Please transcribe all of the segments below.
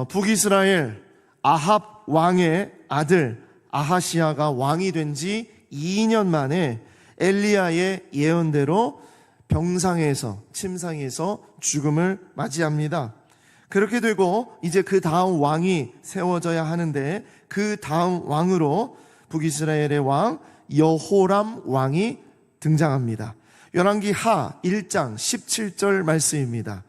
북이스라엘 아합 왕의 아들 아하시야가 왕이 된 지 2년 만에 엘리야의 예언대로 병상에서 침상에서 죽음을 맞이합니다. 그렇게 되고 이제 그 다음 왕이 세워져야 하는데 그 다음 왕으로 북이스라엘의 왕 여호람 왕이 등장합니다. 열왕기 하 1장 17절 말씀입니다.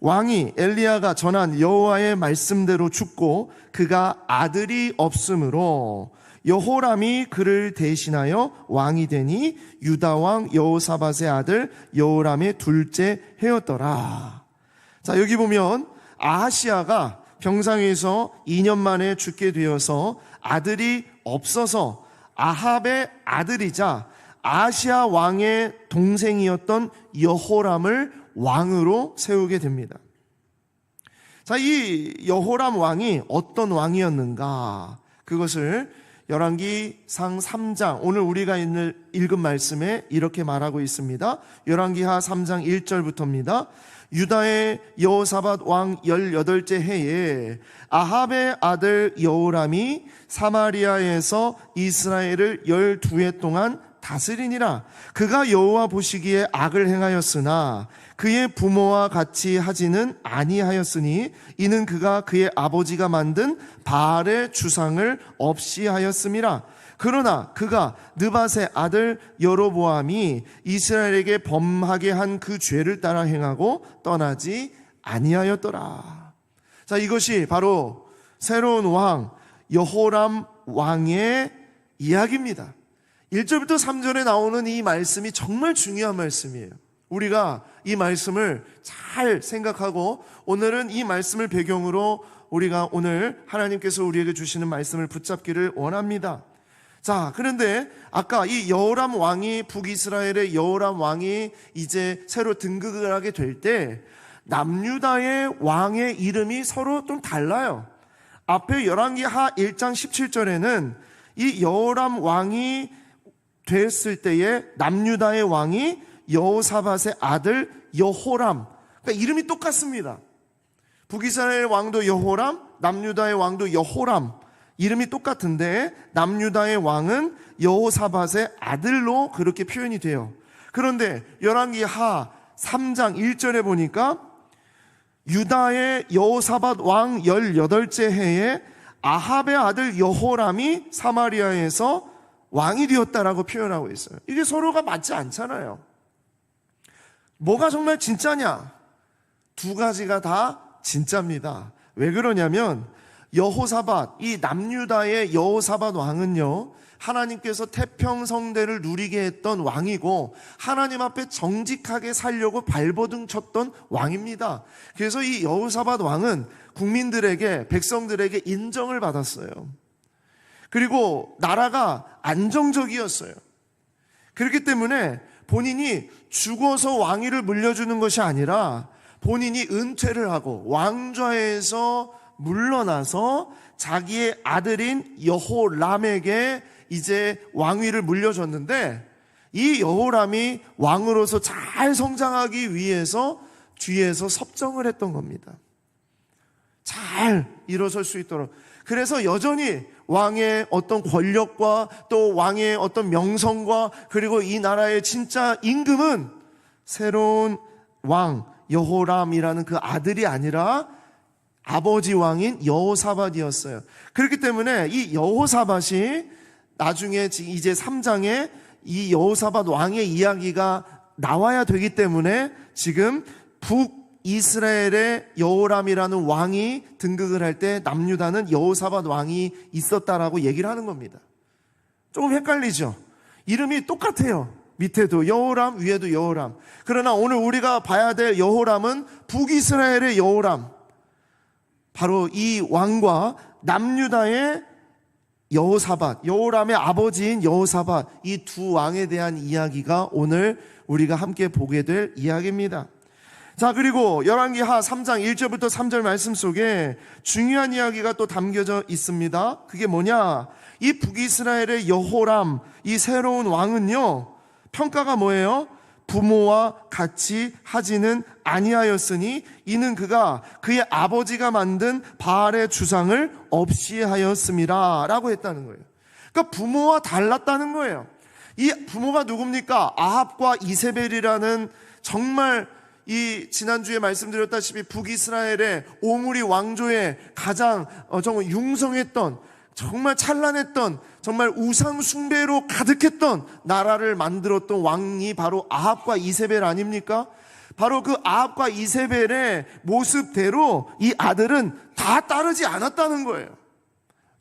왕이 엘리야가 전한 여호와의 말씀대로 죽고 그가 아들이 없으므로 여호람이 그를 대신하여 왕이 되니 유다 왕 여호사밧의 아들 여호람의 둘째 해였더라. 자, 여기 보면 아하시야가 병상에서 2년 만에 죽게 되어서 아들이 없어서 아합의 아들이자 아하시야 왕의 동생이었던 여호람을 왕으로 세우게 됩니다. 자, 이 여호람 왕이 어떤 왕이었는가? 그것을 열왕기상 3장, 오늘 우리가 읽은 말씀에 이렇게 말하고 있습니다. 열왕기하 3장 1절부터입니다. 유다의 여호사밧 왕 18째 해에 아합의 아들 여호람이 사마리아에서 이스라엘을 12해 동안 다스리니라. 그가 여호와 보시기에 악을 행하였으나 그의 부모와 같이 하지는 아니하였으니 이는 그가 그의 아버지가 만든 바알의 주상을 없이 하였음이라. 그러나 그가 느밧의 아들 여로보암이 이스라엘에게 범하게 한 그 죄를 따라 행하고 떠나지 아니하였더라. 자, 이것이 바로 새로운 왕 여호람 왕의 이야기입니다. 1절부터 3절에 나오는 이 말씀이 정말 중요한 말씀이에요. 우리가 이 말씀을 잘 생각하고 오늘은 이 말씀을 배경으로 우리가 오늘 하나님께서 우리에게 주시는 말씀을 붙잡기를 원합니다. 자, 그런데 아까 이 여호람 왕이 북이스라엘의 여호람 왕이 이제 새로 등극을 하게 될 때 남유다의 왕의 이름이 서로 좀 달라요. 앞에 열왕기하 1장 17절에는 이 여호람 왕이 됐을 때에 남유다의 왕이 여호사밧의 아들 여호람, 그러니까 이름이 똑같습니다. 북이스라엘 왕도 여호람, 남유다의 왕도 여호람, 이름이 똑같은데 남유다의 왕은 여호사밧의 아들로 그렇게 표현이 돼요. 그런데 열왕기하 3장 1절에 보니까 유다의 여호사밧 왕 18째 해에 아합의 아들 여호람이 사마리아에서 왕이 되었다라고 표현하고 있어요. 이게 서로가 맞지 않잖아요. 뭐가 정말 진짜냐? 두 가지가 다 진짜입니다. 왜 그러냐면 여호사밧, 이 남유다의 여호사밧 왕은요, 하나님께서 태평성대를 누리게 했던 왕이고 하나님 앞에 정직하게 살려고 발버둥 쳤던 왕입니다. 그래서 이 여호사밧 왕은 국민들에게, 백성들에게 인정을 받았어요. 그리고 나라가 안정적이었어요. 그렇기 때문에 본인이 죽어서 왕위를 물려주는 것이 아니라 본인이 은퇴를 하고 왕좌에서 물러나서 자기의 아들인 여호람에게 이제 왕위를 물려줬는데 이 여호람이 왕으로서 잘 성장하기 위해서 뒤에서 섭정을 했던 겁니다. 잘 일어설 수 있도록. 그래서 여전히 왕의 어떤 권력과 또 왕의 어떤 명성과 그리고 이 나라의 진짜 임금은 새로운 왕 여호람이라는 그 아들이 아니라 아버지 왕인 여호사밧이었어요. 그렇기 때문에 이 여호사밧이 나중에 이제 3장에 이 여호사밧 왕의 이야기가 나와야 되기 때문에 지금 북이스라엘의 여호람이라는 왕이 등극을 할 때 남유다는 여호사밧 왕이 있었다라고 얘기를 하는 겁니다. 조금 헷갈리죠? 이름이 똑같아요. 밑에도 여호람, 위에도 여호람. 그러나 오늘 우리가 봐야 될 여호람은 북이스라엘의 여호람, 바로 이 왕과 남유다의 여호사밧, 여호람의 아버지인 여호사밧, 이 두 왕에 대한 이야기가 오늘 우리가 함께 보게 될 이야기입니다. 자, 그리고 열왕기하 3장 1절부터 3절 말씀 속에 중요한 이야기가 또 담겨져 있습니다. 그게 뭐냐? 이 북이스라엘의 여호람, 이 새로운 왕은요, 평가가 뭐예요? 부모와 같이 하지는 아니하였으니 이는 그가 그의 아버지가 만든 바알의 주상을 없이 하였음이라 라고 했다는 거예요. 그러니까 부모와 달랐다는 거예요. 이 부모가 누굽니까? 아합과 이세벨이라는 정말 이 지난주에 말씀드렸다시피 북이스라엘의 오므리 왕조의 가장 정말 융성했던, 정말 찬란했던, 정말 우상 숭배로 가득했던 나라를 만들었던 왕이 바로 아합과 이세벨 아닙니까? 바로 그 아합과 이세벨의 모습대로 이 아들은 다 따르지 않았다는 거예요.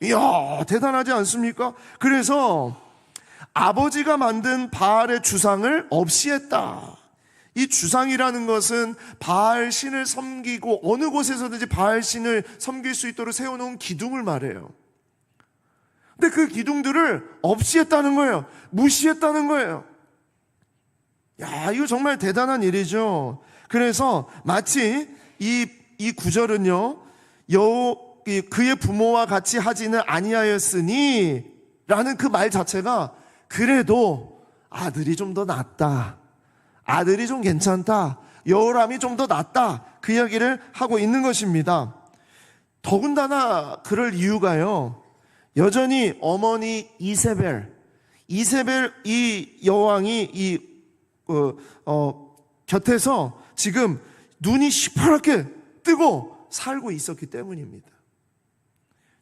이야, 대단하지 않습니까? 그래서 아버지가 만든 바알의 주상을 없이 했다. 이 주상이라는 것은 바알 신을 섬기고 어느 곳에서든지 바알 신을 섬길 수 있도록 세워놓은 기둥을 말해요. 근데 그 기둥들을 없이 했다는 거예요. 무시했다는 거예요. 야, 이거 정말 대단한 일이죠. 그래서 마치 이 구절은요, 그의 부모와 같이 하지는 아니하였으니 라는 그 말 자체가 그래도 아들이 좀 더 낫다, 아들이 좀 괜찮다, 여호람이 좀 더 낫다, 그 이야기를 하고 있는 것입니다. 더군다나 그럴 이유가요, 여전히 어머니 이세벨 이 여왕이 곁에서 지금 눈이 시퍼렇게 뜨고 살고 있었기 때문입니다.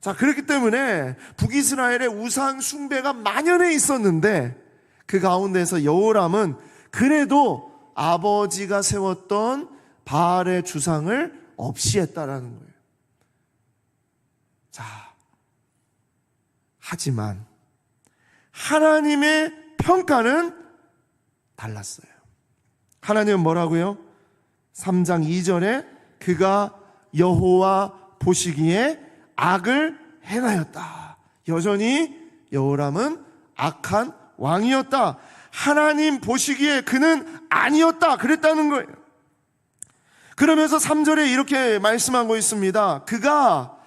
자, 그렇기 때문에 북이스라엘의 우상 숭배가 만연해 있었는데 그 가운데서 여호람은 그래도 아버지가 세웠던 바알의 주상을 없이 했다라는 거예요. 자, 하지만 하나님의 평가는 달랐어요. 하나님은 뭐라고요? 3장 2절에 그가 여호와 보시기에 악을 행하였다. 여전히 여호람은 악한 왕이었다. 하나님 보시기에 그는 아니었다 그랬다는 거예요. 그러면서 3절에 이렇게 말씀하고 있습니다. 그가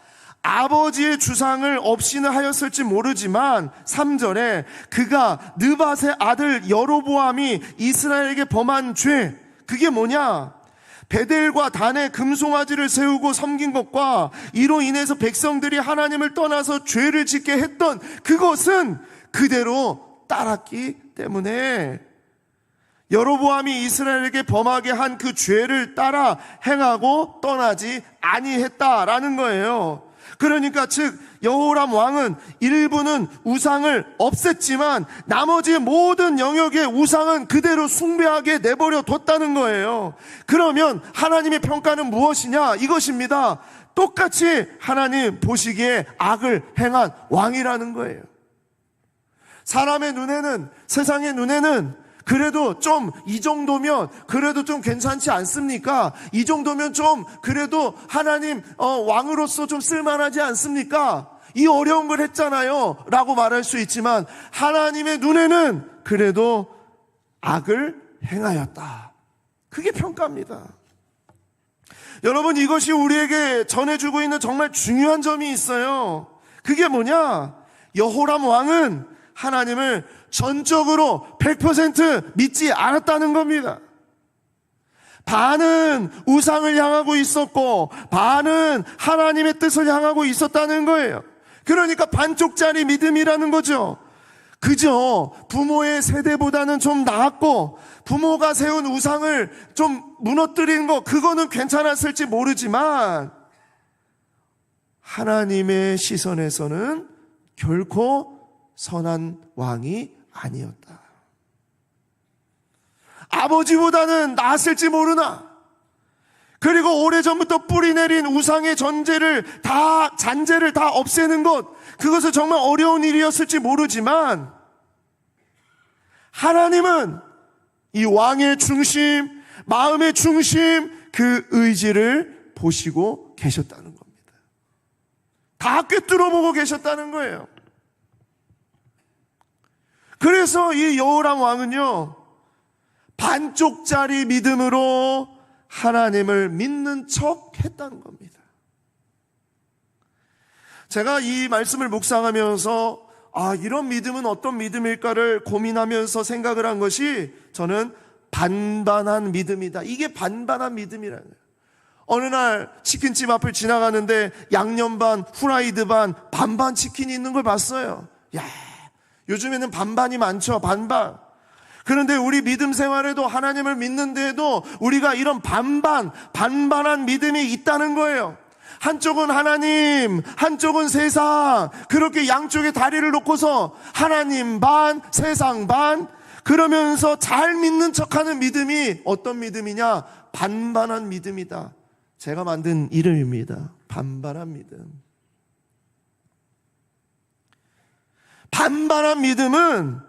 아버지의 주상을 없이는 하였을지 모르지만 3절에 그가 느밧의 아들 여로보암이 이스라엘에게 범한 죄, 그게 뭐냐? 베델과 단에 금송아지를 세우고 섬긴 것과 이로 인해서 백성들이 하나님을 떠나서 죄를 짓게 했던 그것은 그대로 따랐기 때문에 여로보암이 이스라엘에게 범하게 한 그 죄를 따라 행하고 떠나지 아니했다라는 거예요. 그러니까 즉 여호람 왕은 일부는 우상을 없앴지만 나머지 모든 영역의 우상은 그대로 숭배하게 내버려 뒀다는 거예요. 그러면 하나님의 평가는 무엇이냐? 이것입니다. 똑같이 하나님 보시기에 악을 행한 왕이라는 거예요. 사람의 눈에는, 세상의 눈에는 그래도 좀 이 정도면 그래도 좀 괜찮지 않습니까? 이 정도면 좀 그래도 하나님 왕으로서 좀 쓸만하지 않습니까? 이 어려운 걸 했잖아요 라고 말할 수 있지만 하나님의 눈에는 그래도 악을 행하였다. 그게 평가입니다. 여러분, 이것이 우리에게 전해주고 있는 정말 중요한 점이 있어요. 그게 뭐냐? 여호람 왕은 하나님을 전적으로 100% 믿지 않았다는 겁니다. 반은 우상을 향하고 있었고 반은 하나님의 뜻을 향하고 있었다는 거예요. 그러니까 반쪽짜리 믿음이라는 거죠. 그저 부모의 세대보다는 좀 나았고 부모가 세운 우상을 좀 무너뜨리는 거, 그거는 괜찮았을지 모르지만 하나님의 시선에서는 결코 선한 왕이 아니었다. 아버지보다는 나았을지 모르나, 그리고 오래전부터 뿌리내린 우상의 잔재를 다 없애는 것, 그것은 정말 어려운 일이었을지 모르지만 하나님은 이 왕의 중심, 마음의 중심, 그 의지를 보시고 계셨다는 겁니다. 다 꿰뚫어보고 계셨다는 거예요. 그래서 이 여호람 왕은요, 반쪽짜리 믿음으로 하나님을 믿는 척 했다는 겁니다. 제가 이 말씀을 묵상하면서 이런 믿음은 어떤 믿음일까를 고민하면서 생각을 한 것이, 저는 반반한 믿음이다. 이게 반반한 믿음이라는 거예요. 어느 날 치킨집 앞을 지나가는데 양념 반, 후라이드 반, 반반 치킨이 있는 걸 봤어요. 야, 요즘에는 반반이 많죠. 반반. 그런데 우리 믿음 생활에도 하나님을 믿는데도 우리가 이런 반반한 믿음이 있다는 거예요. 한쪽은 하나님, 한쪽은 세상. 그렇게 양쪽에 다리를 놓고서 하나님 반, 세상 반. 그러면서 잘 믿는 척하는 믿음이 어떤 믿음이냐? 반반한 믿음이다. 제가 만든 이름입니다. 반반한 믿음. 반반한 믿음은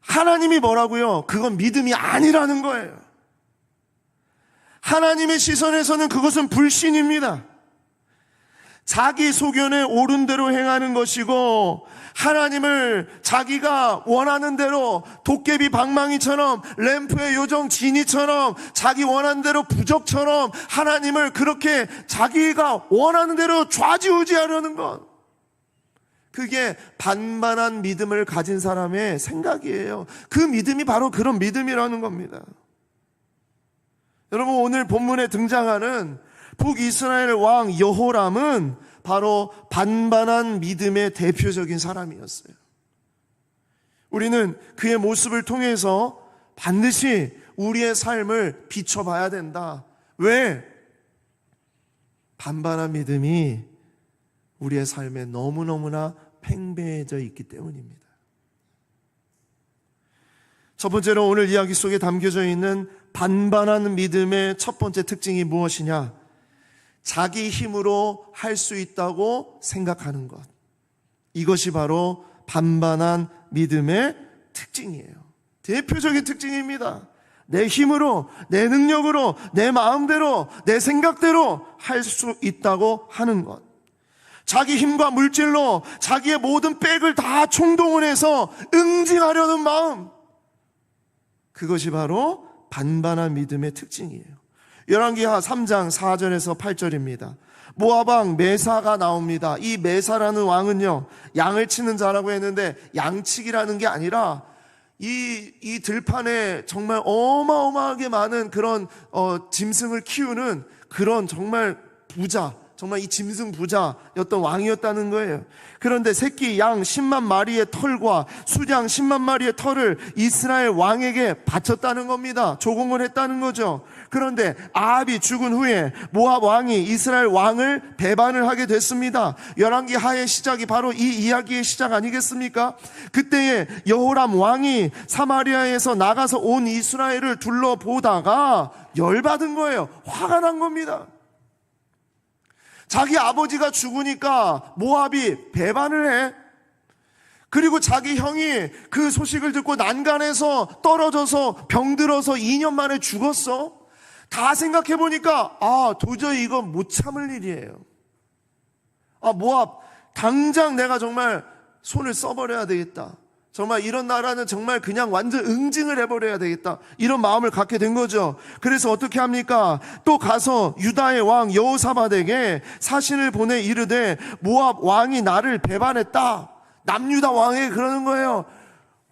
하나님이 뭐라고요? 그건 믿음이 아니라는 거예요. 하나님의 시선에서는 그것은 불신입니다. 자기 소견에 옳은 대로 행하는 것이고 하나님을 자기가 원하는 대로 도깨비 방망이처럼 램프의 요정 지니처럼 자기 원하는 대로 부적처럼 하나님을 그렇게 자기가 원하는 대로 좌지우지하려는 것, 그게 반반한 믿음을 가진 사람의 생각이에요. 그 믿음이 바로 그런 믿음이라는 겁니다. 여러분, 오늘 본문에 등장하는 북이스라엘 왕 여호람은 바로 반반한 믿음의 대표적인 사람이었어요. 우리는 그의 모습을 통해서 반드시 우리의 삶을 비춰봐야 된다. 왜? 반반한 믿음이 우리의 삶에 너무너무나 팽배해져 있기 때문입니다. 첫 번째로 오늘 이야기 속에 담겨져 있는 반반한 믿음의 첫 번째 특징이 무엇이냐? 자기 힘으로 할 수 있다고 생각하는 것. 이것이 바로 반반한 믿음의 특징이에요. 대표적인 특징입니다. 내 힘으로, 내 능력으로, 내 마음대로, 내 생각대로 할 수 있다고 하는 것. 자기 힘과 물질로 자기의 모든 백을 다 총동원해서 응징하려는 마음. 그것이 바로 반반한 믿음의 특징이에요. 열왕기하 3장 4절에서 8절입니다. 모압 왕 메사가 나옵니다. 이 메사라는 왕은요, 양을 치는 자라고 했는데 양치기라는 게 아니라 이 들판에 정말 어마어마하게 많은 그런 짐승을 키우는 그런 정말 부자, 정말 이 짐승 부자였던 왕이었다는 거예요. 그런데 새끼 양 10만 마리의 털과 수양 10만 마리의 털을 이스라엘 왕에게 바쳤다는 겁니다. 조공을 했다는 거죠. 그런데 아합이 죽은 후에 모압 왕이 이스라엘 왕을 배반을 하게 됐습니다. 열왕기 하의 시작이 바로 이 이야기의 시작 아니겠습니까? 그때에 여호람 왕이 사마리아에서 나가서 온 이스라엘을 둘러보다가 열받은 거예요. 화가 난 겁니다. 자기 아버지가 죽으니까 모압이 배반을 해. 그리고 자기 형이 그 소식을 듣고 난간에서 떨어져서 병들어서 2년 만에 죽었어. 다 생각해보니까 도저히 이건 못 참을 일이에요. 모압 당장 내가 정말 손을 써버려야 되겠다. 정말 이런 나라는 정말 그냥 완전 응징을 해버려야 되겠다. 이런 마음을 갖게 된 거죠. 그래서 어떻게 합니까? 또 가서 유다의 왕 여호사밧에게 사신을 보내 이르되 모압 왕이 나를 배반했다. 남유다 왕에게 그러는 거예요.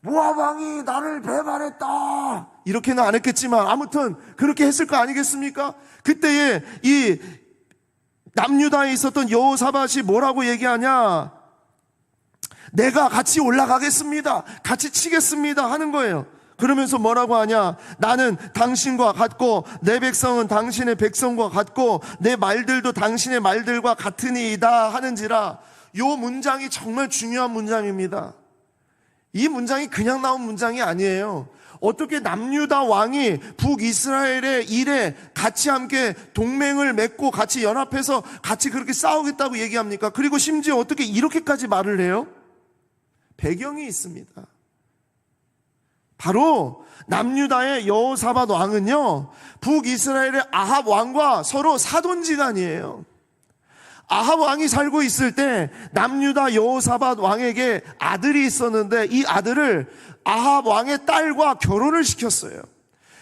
모압 왕이 나를 배반했다. 이렇게는 안 했겠지만 아무튼 그렇게 했을 거 아니겠습니까? 그때에 이 남유다에 있었던 여호사밧이 뭐라고 얘기하냐? 내가 같이 올라가겠습니다. 같이 치겠습니다. 하는 거예요. 그러면서 뭐라고 하냐? 나는 당신과 같고 내 백성은 당신의 백성과 같고 내 말들도 당신의 말들과 같으니이다 하는지라. 이 문장이 정말 중요한 문장입니다. 이 문장이 그냥 나온 문장이 아니에요. 어떻게 남유다 왕이 북이스라엘의 일에 같이 함께 동맹을 맺고 같이 연합해서 같이 그렇게 싸우겠다고 얘기합니까? 그리고 심지어 어떻게 이렇게까지 말을 해요? 배경이 있습니다. 바로 남유다의 여호사밧 왕은요, 북이스라엘의 아합 왕과 서로 사돈지간이에요. 아합 왕이 살고 있을 때 남유다 여호사밧 왕에게 아들이 있었는데 이 아들을 아합 왕의 딸과 결혼을 시켰어요.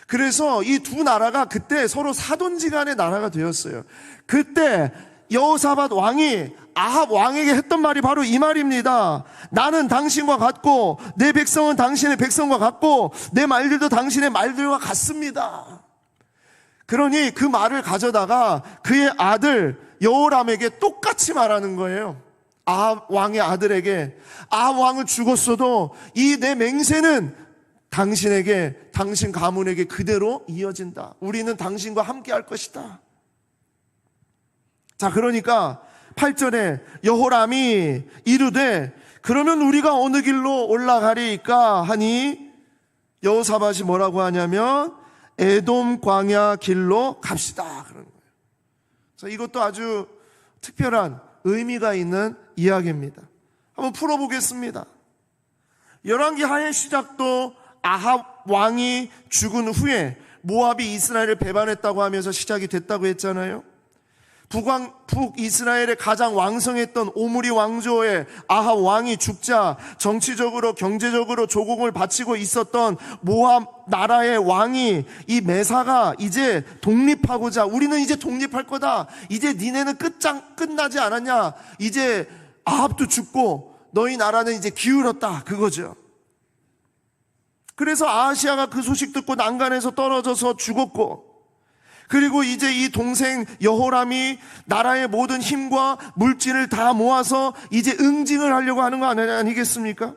그래서 이 두 나라가 그때 서로 사돈지간의 나라가 되었어요. 그때 여호사밧 왕이 아합 왕에게 했던 말이 바로 이 말입니다. 나는 당신과 같고 내 백성은 당신의 백성과 같고 내 말들도 당신의 말들과 같습니다. 그러니 그 말을 가져다가 그의 아들 여호람에게 똑같이 말하는 거예요. 아합 왕의 아들에게, 아합 왕은 죽었어도 이 내 맹세는 당신에게, 당신 가문에게 그대로 이어진다. 우리는 당신과 함께 할 것이다. 자, 그러니까 8절에 여호람이 이르되 그러면 우리가 어느 길로 올라가리까 하니 여호사밧이 뭐라고 하냐면 에돔 광야 길로 갑시다 그러는 거예요. 자, 이것도 아주 특별한 의미가 있는 이야기입니다. 한번 풀어보겠습니다. 열왕기 하의 시작도 아합 왕이 죽은 후에 모압이 이스라엘을 배반했다고 하면서 시작이 됐다고 했잖아요. 북이스라엘의 가장 왕성했던 오므리 왕조의 아합 왕이 죽자 정치적으로 경제적으로 조공을 바치고 있었던 모압 나라의 왕이 이 메사가 이제 독립하고자, 우리는 이제 독립할 거다, 이제 니네는 끝나지 않았냐, 이제 아합도 죽고 너희 나라는 이제 기울었다, 그거죠. 그래서 아하시아가 그 소식 듣고 난간에서 떨어져서 죽었고, 그리고 이제 이 동생 여호람이 나라의 모든 힘과 물질을 다 모아서 이제 응징을 하려고 하는 거 아니겠습니까?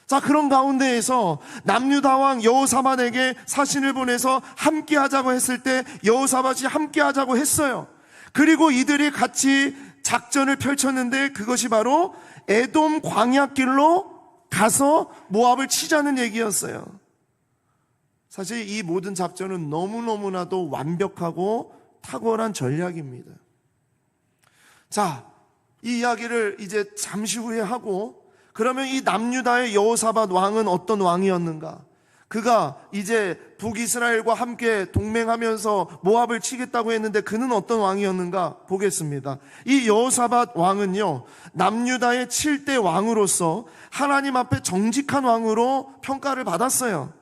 자, 그런 가운데에서 남유다 왕 여호사밧에게 사신을 보내서 함께 하자고 했을 때 여호사밧이 함께 하자고 했어요. 그리고 이들이 같이 작전을 펼쳤는데 그것이 바로 에돔 광야길로 가서 모압을 치자는 얘기였어요. 사실 이 모든 작전은 너무너무나도 완벽하고 탁월한 전략입니다. 자, 이 이야기를 이제 잠시 후에 하고, 그러면 이 남유다의 여호사밧 왕은 어떤 왕이었는가? 그가 이제 북이스라엘과 함께 동맹하면서 모압을 치겠다고 했는데 그는 어떤 왕이었는가 보겠습니다. 이 여호사밧 왕은요, 남유다의 7대 왕으로서 하나님 앞에 정직한 왕으로 평가를 받았어요.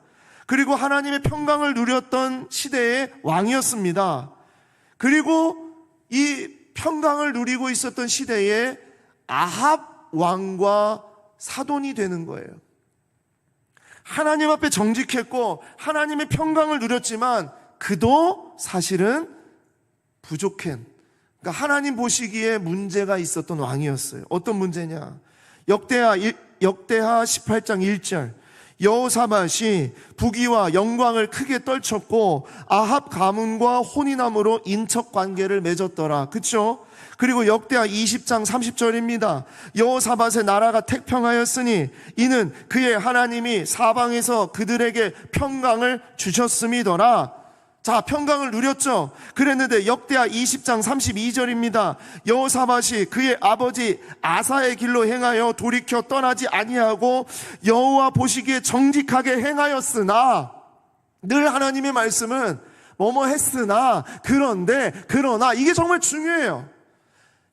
그리고 하나님의 평강을 누렸던 시대의 왕이었습니다. 그리고 이 평강을 누리고 있었던 시대에 아합 왕과 사돈이 되는 거예요. 하나님 앞에 정직했고 하나님의 평강을 누렸지만 그도 사실은 부족한, 그러니까 하나님 보시기에 문제가 있었던 왕이었어요. 어떤 문제냐? 역대하 18장 1절, 여호사밧이 부귀와 영광을 크게 떨쳤고 아합 가문과 혼인함으로 인척 관계를 맺었더라. 그렇죠? 그리고 역대하 20장 30절입니다. 여호사밧의 나라가 태평하였으니 이는 그의 하나님이 사방에서 그들에게 평강을 주셨음이더라. 자, 평강을 누렸죠. 그랬는데 역대하 20장 32절입니다. 여호사밧이 그의 아버지 아사의 길로 행하여 돌이켜 떠나지 아니하고 여호와 보시기에 정직하게 행하였으나, 늘 하나님의 말씀은 뭐뭐 했으나, 그런데, 그러나, 이게 정말 중요해요.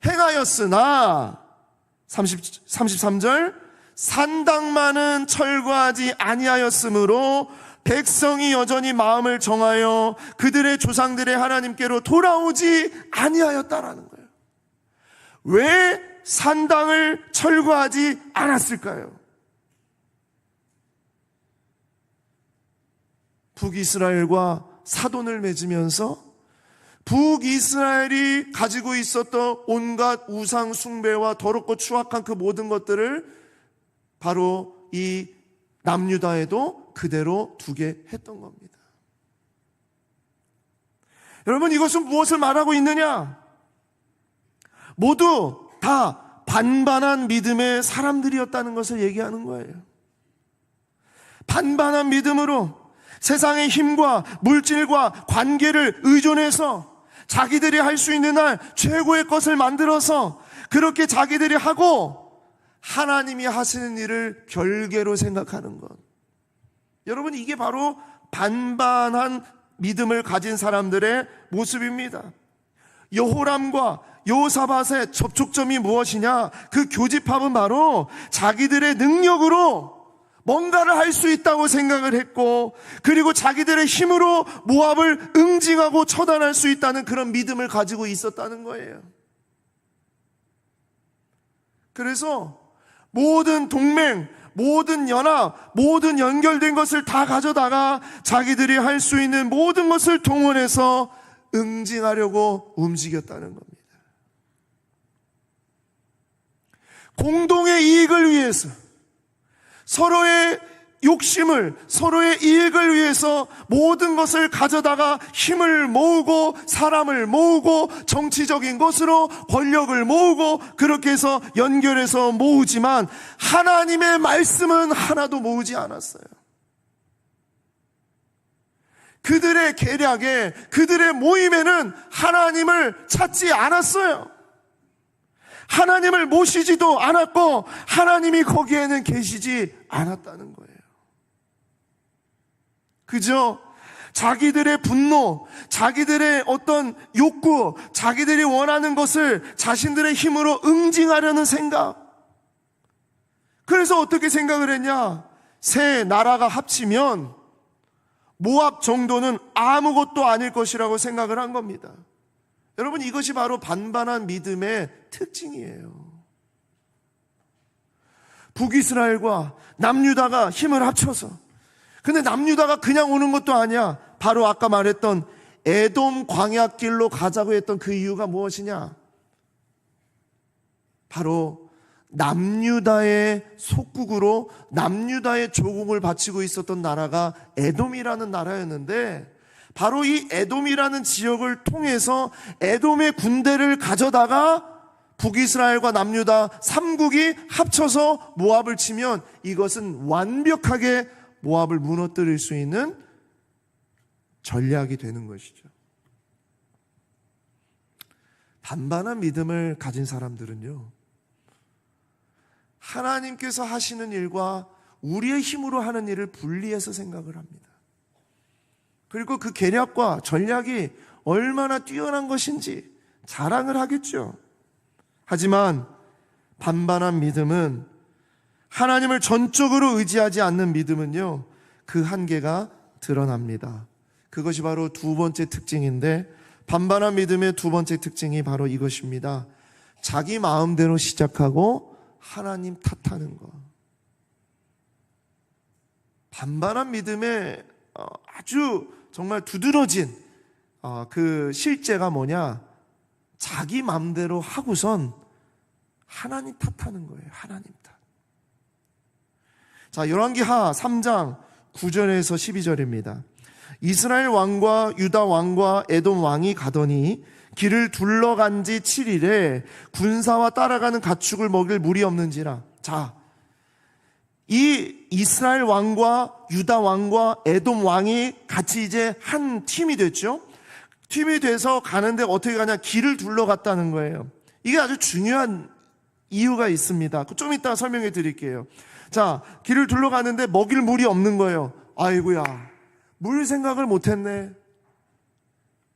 행하였으나 33절, 산당만은 철거하지 아니하였으므로 백성이 여전히 마음을 정하여 그들의 조상들의 하나님께로 돌아오지 아니하였다라는 거예요. 왜 산당을 철거하지 않았을까요? 북이스라엘과 사돈을 맺으면서 북이스라엘이 가지고 있었던 온갖 우상 숭배와 더럽고 추악한 그 모든 것들을 바로 이 남유다에도 그대로 두게 했던 겁니다. 여러분, 이것은 무엇을 말하고 있느냐? 모두 다 반반한 믿음의 사람들이었다는 것을 얘기하는 거예요. 반반한 믿음으로 세상의 힘과 물질과 관계를 의존해서 자기들이 할 수 있는 한 최고의 것을 만들어서 그렇게 자기들이 하고 하나님이 하시는 일을 별개로 생각하는 것. 여러분, 이게 바로 반반한 믿음을 가진 사람들의 모습입니다. 여호람과 여호사밧의 접촉점이 무엇이냐? 그 교집합은 바로 자기들의 능력으로 뭔가를 할 수 있다고 생각을 했고, 그리고 자기들의 힘으로 모압을 응징하고 처단할 수 있다는 그런 믿음을 가지고 있었다는 거예요. 그래서 모든 동맹, 모든 연합, 모든 연결된 것을 다 가져다가 자기들이 할 수 있는 모든 것을 동원해서 응징하려고 움직였다는 겁니다. 공동의 이익을 위해서, 서로의 욕심을, 서로의 이익을 위해서 모든 것을 가져다가 힘을 모으고 사람을 모으고 정치적인 것으로 권력을 모으고 그렇게 해서 연결해서 모으지만 하나님의 말씀은 하나도 모으지 않았어요. 그들의 계략에, 그들의 모임에는 하나님을 찾지 않았어요. 하나님을 모시지도 않았고 하나님이 거기에는 계시지 않았다는 거예요. 그저 자기들의 분노, 자기들의 어떤 욕구, 자기들이 원하는 것을 자신들의 힘으로 응징하려는 생각. 그래서 어떻게 생각을 했냐? 세 나라가 합치면 모압 정도는 아무것도 아닐 것이라고 생각을 한 겁니다. 여러분, 이것이 바로 반반한 믿음의 특징이에요. 북이스라엘과 남유다가 힘을 합쳐서, 근데 남유다가 그냥 오는 것도 아니야. 바로 아까 말했던 에돔 광야길로 가자고 했던 그 이유가 무엇이냐? 바로 남유다의 속국으로 남유다의 조공을 바치고 있었던 나라가 에돔이라는 나라였는데, 바로 이 에돔이라는 지역을 통해서 에돔의 군대를 가져다가 북이스라엘과 남유다 3국이 합쳐서 모압을 치면 이것은 완벽하게 모압을 무너뜨릴 수 있는 전략이 되는 것이죠. 반반한 믿음을 가진 사람들은요, 하나님께서 하시는 일과 우리의 힘으로 하는 일을 분리해서 생각을 합니다. 그리고 그 계략과 전략이 얼마나 뛰어난 것인지 자랑을 하겠죠. 하지만 반반한 믿음은, 하나님을 전적으로 의지하지 않는 믿음은요, 그 한계가 드러납니다. 그것이 바로 두 번째 특징인데, 반반한 믿음의 두 번째 특징이 바로 이것입니다. 자기 마음대로 시작하고 하나님 탓하는 것. 반반한 믿음의 아주 정말 두드러진 그 실제가 뭐냐? 자기 마음대로 하고선 하나님 탓하는 거예요. 하나님 탓. 자, 열왕기하 3장 9절에서 12절입니다. 이스라엘 왕과 유다 왕과 에돔 왕이 가더니 길을 둘러간 지 7일에 군사와 따라가는 가축을 먹일 물이 없는지라. 자, 이 이스라엘 왕과 유다 왕과 에돔 왕이 같이 이제 한 팀이 됐죠. 팀이 돼서 가는데 어떻게 가냐? 길을 둘러갔다는 거예요. 이게 아주 중요한 이유가 있습니다. 좀 이따 설명해 드릴게요. 자, 길을 둘러가는데 먹일 물이 없는 거예요. 아이고야, 물 생각을 못했네.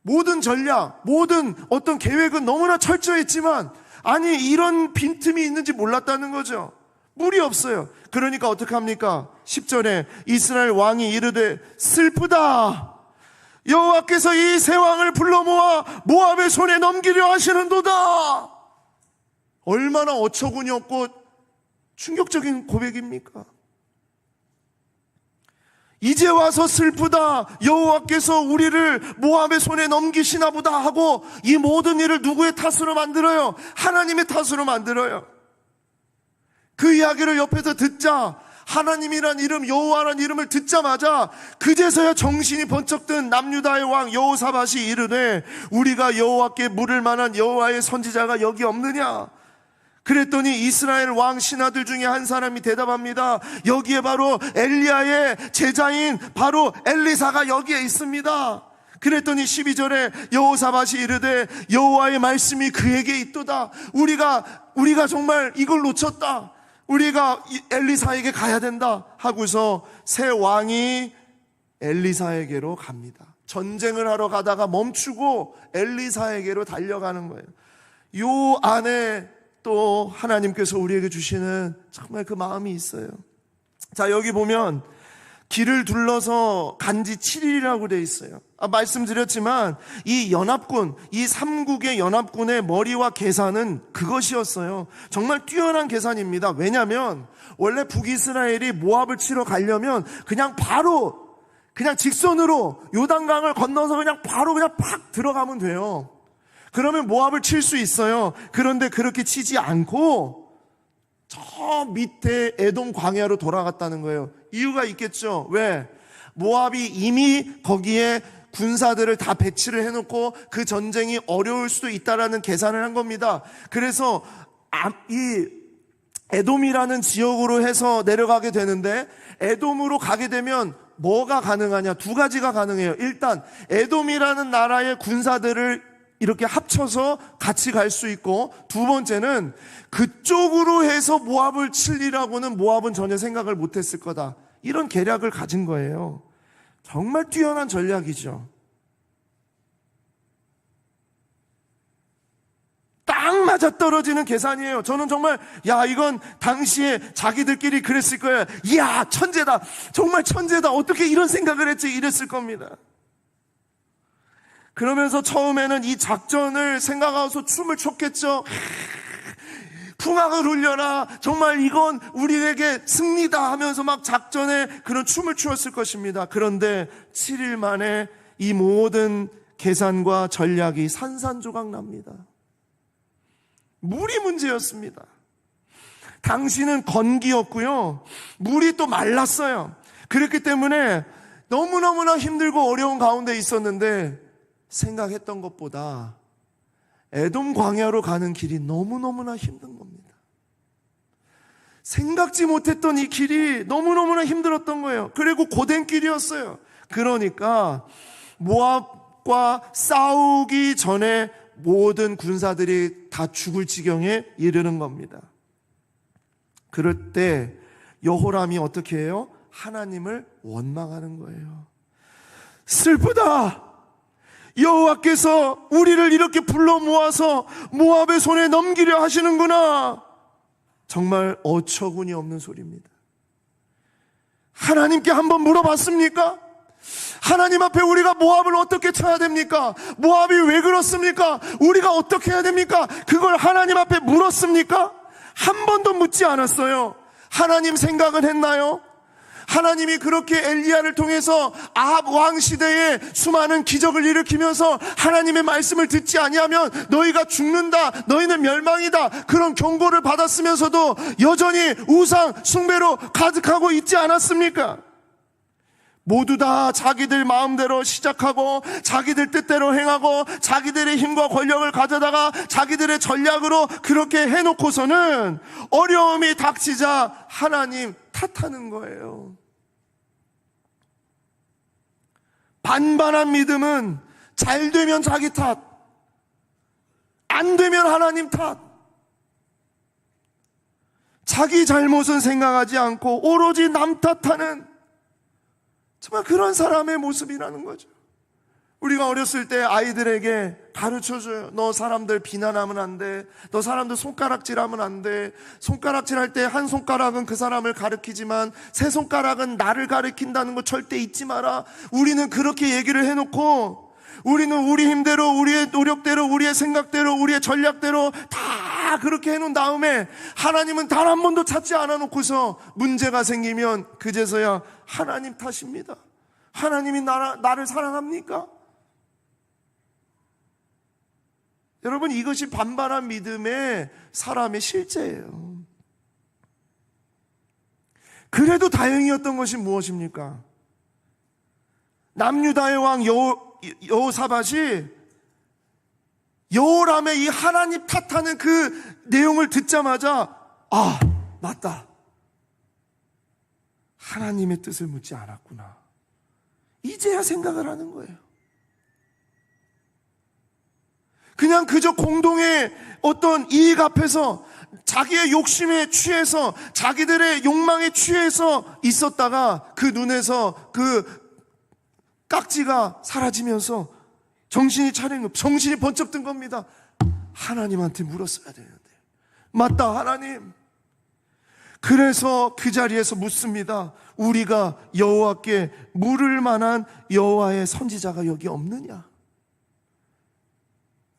모든 전략, 모든 어떤 계획은 너무나 철저했지만, 아니, 이런 빈틈이 있는지 몰랐다는 거죠. 물이 없어요. 그러니까 어떻게 합니까? 10절에 이스라엘 왕이 이르되 슬프다. 여호와께서 이 세 왕을 불러 모아 모압의 손에 넘기려 하시는도다. 얼마나 어처구니 없고 충격적인 고백입니까? 이제 와서 슬프다. 여호와께서 우리를 모압의 손에 넘기시나 보다 하고 이 모든 일을 누구의 탓으로 만들어요? 하나님의 탓으로 만들어요. 그 이야기를 옆에서 듣자 하나님이란 이름, 여호와란 이름을 듣자마자 그제서야 정신이 번쩍 든 남유다의 왕 여호사밧이 이르되 우리가 여호와께 물을 만한 여호와의 선지자가 여기 없느냐? 그랬더니 이스라엘 왕 신하들 중에 한 사람이 대답합니다. 여기에 바로 엘리야의 제자인 바로 엘리사가 여기에 있습니다. 그랬더니 12절에 여호사밧이 이르되 여호와의 말씀이 그에게 있도다. 우리가 정말 이걸 놓쳤다. 우리가 엘리사에게 가야 된다 하고서 새 왕이 엘리사에게로 갑니다. 전쟁을 하러 가다가 멈추고 엘리사에게로 달려가는 거예요. 요 안에 또 하나님께서 우리에게 주시는 정말 그 마음이 있어요. 자, 여기 보면 길을 둘러서 간지 7일이라고 되어 있어요. 말씀드렸지만 이 연합군, 이 삼국의 연합군의 머리와 계산은 그것이었어요. 정말 뛰어난 계산입니다. 왜냐하면 원래 북이스라엘이 모압을 치러 가려면 그냥 직선으로 요단강을 건너서 그냥 팍 들어가면 돼요. 그러면 모압을 칠 수 있어요. 그런데 그렇게 치지 않고 저 밑에 에돔 광야로 돌아갔다는 거예요. 이유가 있겠죠. 왜? 모압이 이미 거기에 군사들을 다 배치를 해놓고 그 전쟁이 어려울 수도 있다라는 계산을 한 겁니다. 그래서 이 에돔이라는 지역으로 해서 내려가게 되는데, 에돔으로 가게 되면 뭐가 가능하냐? 두 가지가 가능해요. 일단 에돔이라는 나라의 군사들을 이렇게 합쳐서 같이 갈 수 있고, 두 번째는 그쪽으로 해서 모압을 칠리라고는 모압은 전혀 생각을 못했을 거다. 이런 계략을 가진 거예요. 정말 뛰어난 전략이죠. 딱 맞아떨어지는 계산이에요. 저는 정말 이건 당시에 자기들끼리 그랬을 거예요. 이야, 천재다. 정말 천재다. 어떻게 이런 생각을 했지? 이랬을 겁니다. 그러면서 처음에는 이 작전을 생각하고서 춤을 췄겠죠. 풍악을 울려라. 정말 이건 우리에게 승리다 하면서 막 작전에 그런 춤을 추었을 것입니다. 그런데 7일 만에 이 모든 계산과 전략이 산산조각 납니다. 물이 문제였습니다. 당시는 건기였고요. 물이 또 말랐어요. 그렇기 때문에 너무너무나 힘들고 어려운 가운데 있었는데, 생각했던 것보다 에돔 광야로 가는 길이 너무너무나 힘든 겁니다. 생각지 못했던 이 길이 너무너무나 힘들었던 거예요. 그리고 고된 길이었어요. 그러니까 모압과 싸우기 전에 모든 군사들이 다 죽을 지경에 이르는 겁니다. 그럴 때 여호람이 어떻게 해요? 하나님을 원망하는 거예요. 슬프다. 여호와께서 우리를 이렇게 불러 모아서 모압의 손에 넘기려 하시는구나. 정말 어처구니 없는 소리입니다. 하나님께 한번 물어봤습니까? 하나님 앞에 우리가 모압을 어떻게 쳐야 됩니까? 모압이 왜 그렇습니까? 우리가 어떻게 해야 됩니까? 그걸 하나님 앞에 물었습니까? 한 번도 묻지 않았어요. 하나님 생각은 했나요? 하나님이 그렇게 엘리야를 통해서 아합 왕 시대에 수많은 기적을 일으키면서 하나님의 말씀을 듣지 아니하면 너희가 죽는다, 너희는 멸망이다, 그런 경고를 받았으면서도 여전히 우상 숭배로 가득하고 있지 않았습니까? 모두 다 자기들 마음대로 시작하고 자기들 뜻대로 행하고 자기들의 힘과 권력을 가져다가 자기들의 전략으로 그렇게 해놓고서는 어려움이 닥치자 하나님 탓하는 거예요. 반반한 믿음은 잘 되면 자기 탓, 안 되면 하나님 탓. 자기 잘못은 생각하지 않고 오로지 남 탓하는 정말 그런 사람의 모습이라는 거죠. 우리가 어렸을 때 아이들에게 가르쳐줘요. 너 사람들 비난하면 안 돼. 너 사람들 손가락질하면 안 돼. 손가락질할 때 한 손가락은 그 사람을 가리키지만 세 손가락은 나를 가리킨다는 거 절대 잊지 마라. 우리는 그렇게 얘기를 해놓고 우리는 우리 힘대로, 우리의 노력대로, 우리의 생각대로, 우리의 전략대로 다 그렇게 해놓은 다음에 하나님은 단 한 번도 찾지 않아놓고서 문제가 생기면 그제서야 하나님 탓입니다. 하나님이 나를 사랑합니까? 여러분, 이것이 반반한 믿음의 사람의 실제예요. 그래도 다행이었던 것이 무엇입니까? 남유다의 왕 여호사밧이 여호람의 이 하나님 탓하는 그 내용을 듣자마자 맞다. 하나님의 뜻을 묻지 않았구나. 이제야 생각을 하는 거예요. 그냥 그저 공동의 어떤 이익 앞에서 자기의 욕심에 취해서 자기들의 욕망에 취해서 있었다가 그 눈에서 그 깍지가 사라지면서 정신이 차린 거, 정신이 번쩍 든 겁니다. 하나님한테 물었어야 되는데. 맞다, 하나님. 그래서 그 자리에서 묻습니다. 우리가 여호와께 물을 만한 여호와의 선지자가 여기 없느냐?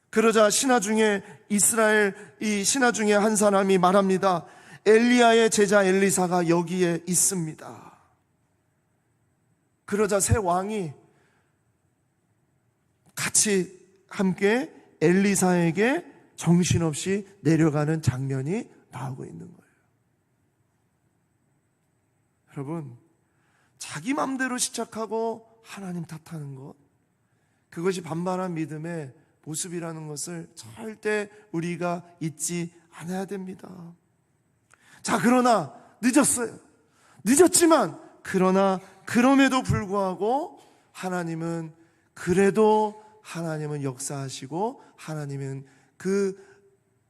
그러자 신하 중에 이스라엘 이 신하 중에 한 사람이 말합니다. 엘리야의 제자 엘리사가 여기에 있습니다. 그러자 세 왕이 같이 함께 엘리사에게 정신없이 내려가는 장면이 나오고 있는 거예요. 여러분, 자기 맘대로 시작하고 하나님 탓하는 것, 그것이 반반한 믿음의 모습이라는 것을 절대 우리가 잊지 않아야 됩니다. 자, 그러나 늦었어요. 늦었지만 그러나 그럼에도 불구하고 하나님은 역사하시고 하나님은 그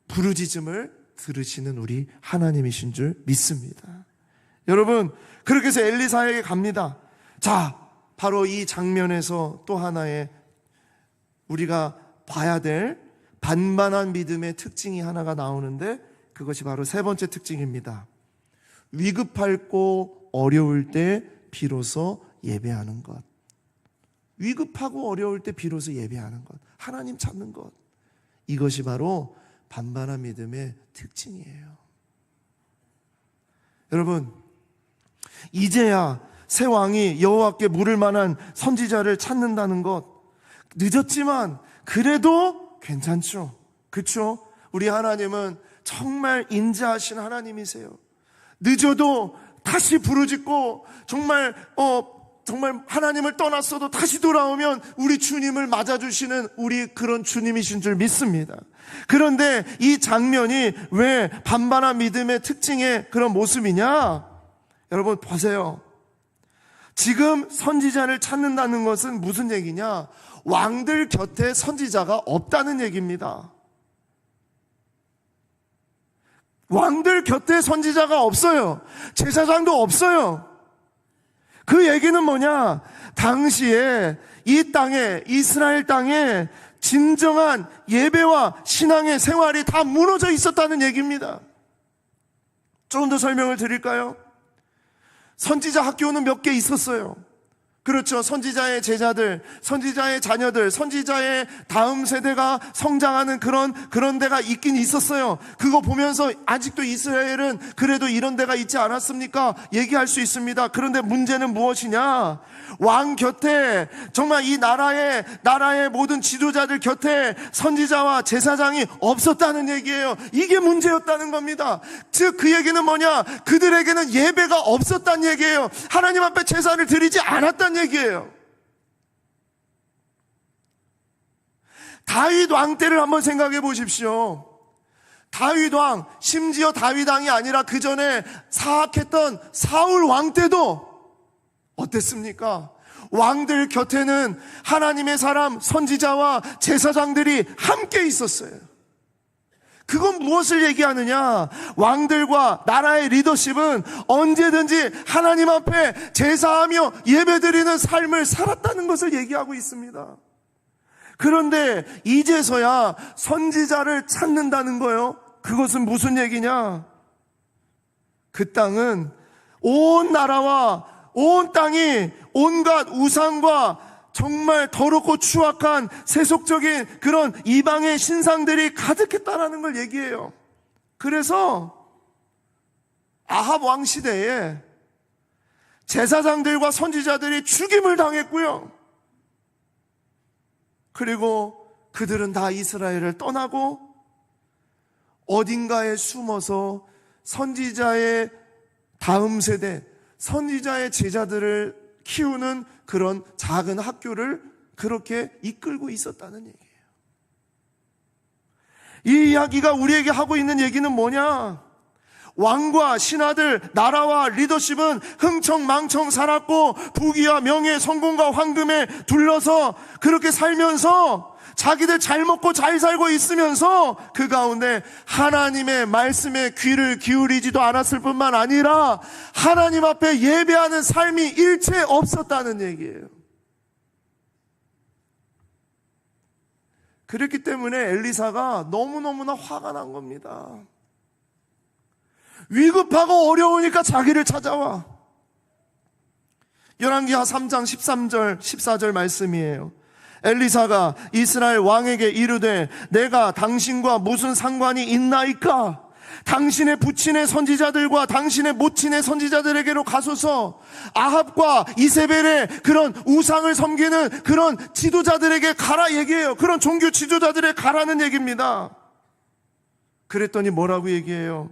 부르짖음을 들으시는 우리 하나님이신 줄 믿습니다. 여러분, 그렇게 해서 엘리사에게 갑니다. 자, 바로 이 장면에서 또 하나의 우리가 봐야 될 반반한 믿음의 특징이 하나가 나오는데, 그것이 바로 세 번째 특징입니다. 위급하고 어려울 때 비로소 예배하는 것. 위급하고 어려울 때 비로소 예배하는 것, 하나님 찾는 것, 이것이 바로 반반한 믿음의 특징이에요. 여러분, 이제야 새 왕이 여호와께 물을 만한 선지자를 찾는다는 것, 늦었지만 그래도 괜찮죠. 그렇죠? 우리 하나님은 정말 인자하신 하나님이세요. 늦어도 다시 부르짖고 정말 하나님을 떠났어도 다시 돌아오면 우리 주님을 맞아주시는 우리 그런 주님이신 줄 믿습니다. 그런데 이 장면이 왜 반반한 믿음의 특징의 그런 모습이냐? 여러분 보세요. 지금 선지자를 찾는다는 것은 무슨 얘기냐? 왕들 곁에 선지자가 없다는 얘기입니다. 왕들 곁에 선지자가 없어요. 제사장도 없어요. 그 얘기는 뭐냐? 당시에 이 땅에, 이스라엘 땅에 진정한 예배와 신앙의 생활이 다 무너져 있었다는 얘기입니다. 조금 더 설명을 드릴까요? 선지자 학교는 몇 개 있었어요. 그렇죠. 선지자의 제자들, 선지자의 자녀들, 선지자의 다음 세대가 성장하는 그런 데가 있긴 있었어요. 그거 보면서 아직도 이스라엘은 그래도 이런 데가 있지 않았습니까? 얘기할 수 있습니다. 그런데 문제는 무엇이냐? 왕 곁에, 정말 이 나라의 모든 지도자들 곁에 선지자와 제사장이 없었다는 얘기예요. 이게 문제였다는 겁니다. 즉 그 얘기는 뭐냐? 그들에게는 예배가 없었다는 얘기예요. 하나님 앞에 제사를 드리지 않았다는 얘기예요. 다윗 왕 때를 한번 생각해 보십시오. 다윗 왕, 심지어 다윗 왕이 아니라 그 전에 사악했던 사울 왕 때도 어땠습니까? 왕들 곁에는 하나님의 사람, 선지자와 제사장들이 함께 있었어요. 그건 무엇을 얘기하느냐? 왕들과 나라의 리더십은 언제든지 하나님 앞에 제사하며 예배드리는 삶을 살았다는 것을 얘기하고 있습니다. 그런데 이제서야 선지자를 찾는다는 거예요. 그것은 무슨 얘기냐? 그 땅은 온 나라와 온 땅이 온갖 우상과 정말 더럽고 추악한 세속적인 그런 이방의 신상들이 가득했다라는 걸 얘기해요. 그래서 아합 왕 시대에 제사장들과 선지자들이 죽임을 당했고요. 그리고 그들은 다 이스라엘을 떠나고 어딘가에 숨어서 선지자의 다음 세대, 선지자의 제자들을 키우는 그런 작은 학교를 그렇게 이끌고 있었다는 얘기예요. 이 이야기가 우리에게 하고 있는 얘기는 뭐냐? 왕과 신하들, 나라와 리더십은 흥청망청 살았고 부귀와 명예, 성공과 황금에 둘러서 그렇게 살면서 자기들 잘 먹고 잘 살고 있으면서 그 가운데 하나님의 말씀에 귀를 기울이지도 않았을 뿐만 아니라 하나님 앞에 예배하는 삶이 일체 없었다는 얘기예요. 그렇기 때문에 엘리사가 너무너무나 화가 난 겁니다. 위급하고 어려우니까 자기를 찾아와. 열왕기하 3장 13절 14절 말씀이에요. 엘리사가 이스라엘 왕에게 이르되 내가 당신과 무슨 상관이 있나이까? 당신의 부친의 선지자들과 당신의 모친의 선지자들에게로 가소서. 아합과 이세벨의 그런 우상을 섬기는 그런 지도자들에게 가라 얘기해요. 그런 종교 지도자들에게 가라는 얘기입니다. 그랬더니 뭐라고 얘기해요?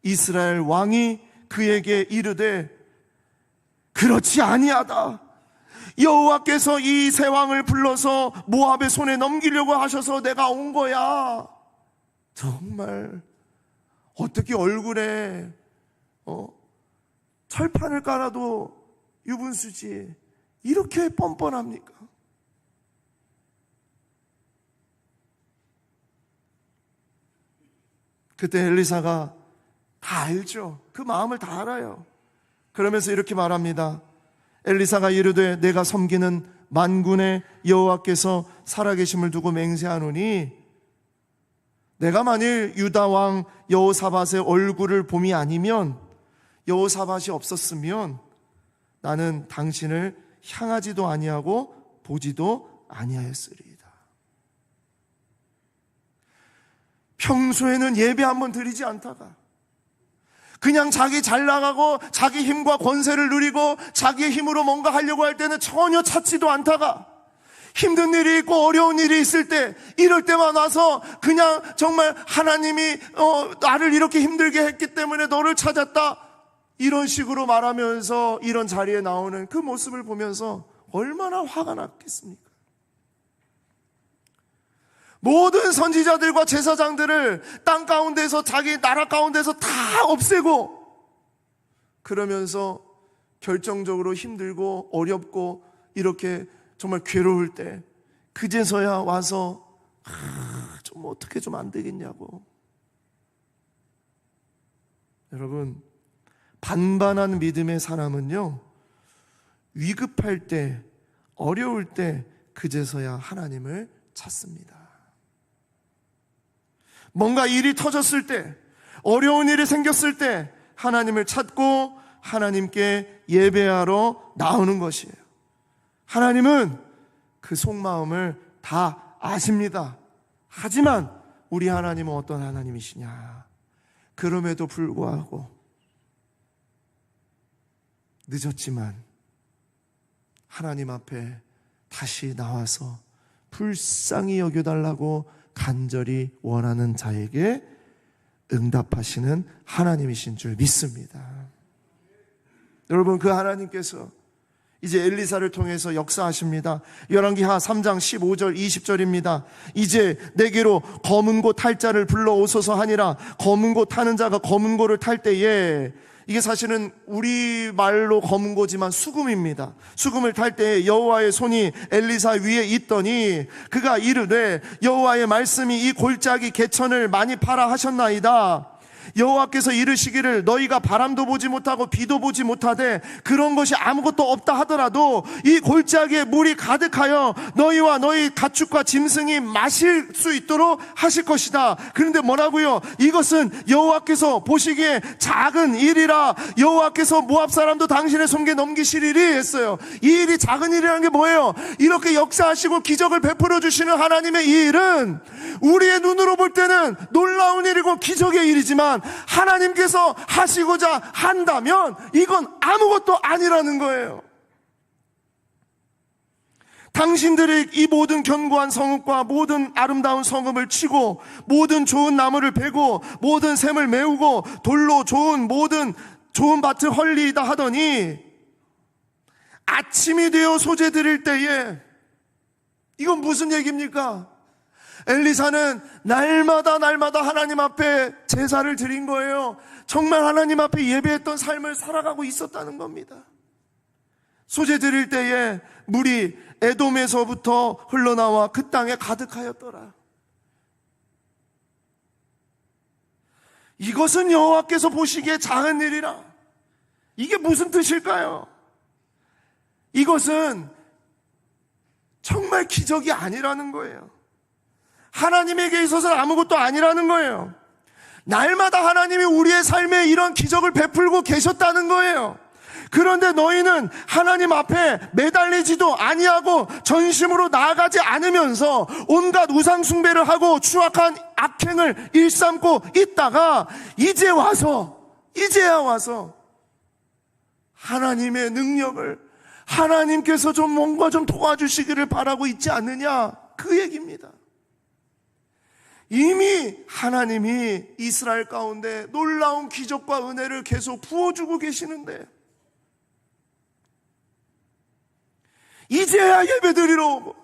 이스라엘 왕이 그에게 이르되 그렇지 아니하다. 여호와께서 이 세 왕을 불러서 모압의 손에 넘기려고 하셔서 내가 온 거야. 정말 어떻게 얼굴에 철판을 깔아도 유분수지 이렇게 뻔뻔합니까? 그때 엘리사가 다 알죠. 그 마음을 다 알아요. 그러면서 이렇게 말합니다. 엘리사가 이르되 내가 섬기는 만군의 여호와께서 살아계심을 두고 맹세하노니 내가 만일 유다 왕 여호사밧의 얼굴을 봄이 아니면 여호사밧이 없었으면 나는 당신을 향하지도 아니하고 보지도 아니하였으리이다. 평소에는 예배 한번 드리지 않다가 그냥 자기 잘 나가고 자기 힘과 권세를 누리고 자기의 힘으로 뭔가 하려고 할 때는 전혀 찾지도 않다가 힘든 일이 있고 어려운 일이 있을 때 이럴 때만 와서 그냥 정말 하나님이 나를 이렇게 힘들게 했기 때문에 너를 찾았다 이런 식으로 말하면서 이런 자리에 나오는 그 모습을 보면서 얼마나 화가 났겠습니까? 모든 선지자들과 제사장들을 땅 가운데서 자기 나라 가운데서 다 없애고 그러면서 결정적으로 힘들고 어렵고 이렇게 정말 괴로울 때 그제서야 와서 좀 어떻게 좀 안 되겠냐고. 여러분, 반반한 믿음의 사람은요 위급할 때 어려울 때 그제서야 하나님을 찾습니다. 뭔가 일이 터졌을 때 어려운 일이 생겼을 때 하나님을 찾고 하나님께 예배하러 나오는 것이에요. 하나님은 그 속마음을 다 아십니다. 하지만 우리 하나님은 어떤 하나님이시냐? 그럼에도 불구하고 늦었지만 하나님 앞에 다시 나와서 불쌍히 여겨달라고 간절히 원하는 자에게 응답하시는 하나님이신 줄 믿습니다. 여러분, 그 하나님께서 이제 엘리사를 통해서 역사하십니다. 열왕기하 3장 15절 20절입니다. 이제 내게로 검은 고 탈 자를 불러오소서 하니라. 검은 고 타는 자가 검은 고를 탈 때에, 이게 사실은 우리 말로 검은 고지만 수금입니다. 수금을 탈 때 여호와의 손이 엘리사 위에 있더니 그가 이르되 여호와의 말씀이 이 골짜기 개천을 많이 파라 하셨나이다. 여호와께서 이르시기를 너희가 바람도 보지 못하고 비도 보지 못하되 그런 것이 아무것도 없다 하더라도 이 골짜기에 물이 가득하여 너희와 너희 가축과 짐승이 마실 수 있도록 하실 것이다. 그런데 뭐라고요? 이것은 여호와께서 보시기에 작은 일이라 여호와께서 모압 사람도 당신의 손에 넘기시리리 했어요. 이 일이 작은 일이라는 게 뭐예요? 이렇게 역사하시고 기적을 베풀어 주시는 하나님의 이 일은 우리의 눈으로 볼 때는 놀라운 일이고 기적의 일이지만 하나님께서 하시고자 한다면 이건 아무것도 아니라는 거예요. 당신들이 이 모든 견고한 성읍과 모든 아름다운 성읍을 치고 모든 좋은 나무를 베고 모든 샘을 메우고 돌로 모든 좋은 밭을 헐리이다 하더니 아침이 되어 소재 드릴 때에, 이건 무슨 얘기입니까? 엘리사는 날마다 하나님 앞에 제사를 드린 거예요. 정말 하나님 앞에 예배했던 삶을 살아가고 있었다는 겁니다. 소재 드릴 때에 물이 에돔에서부터 흘러나와 그 땅에 가득하였더라. 이것은 여호와께서 보시기에 작은 일이라. 이게 무슨 뜻일까요? 이것은 정말 기적이 아니라는 거예요. 하나님에게 있어서는 아무것도 아니라는 거예요. 날마다 하나님이 우리의 삶에 이런 기적을 베풀고 계셨다는 거예요. 그런데 너희는 하나님 앞에 매달리지도 아니하고 전심으로 나아가지 않으면서 온갖 우상 숭배를 하고 추악한 악행을 일삼고 있다가 이제야 와서 하나님의 능력을 하나님께서 좀 뭔가 좀 도와주시기를 바라고 있지 않느냐, 그 얘기입니다. 이미 하나님이 이스라엘 가운데 놀라운 기적과 은혜를 계속 부어주고 계시는데 이제야 예배드리러 오고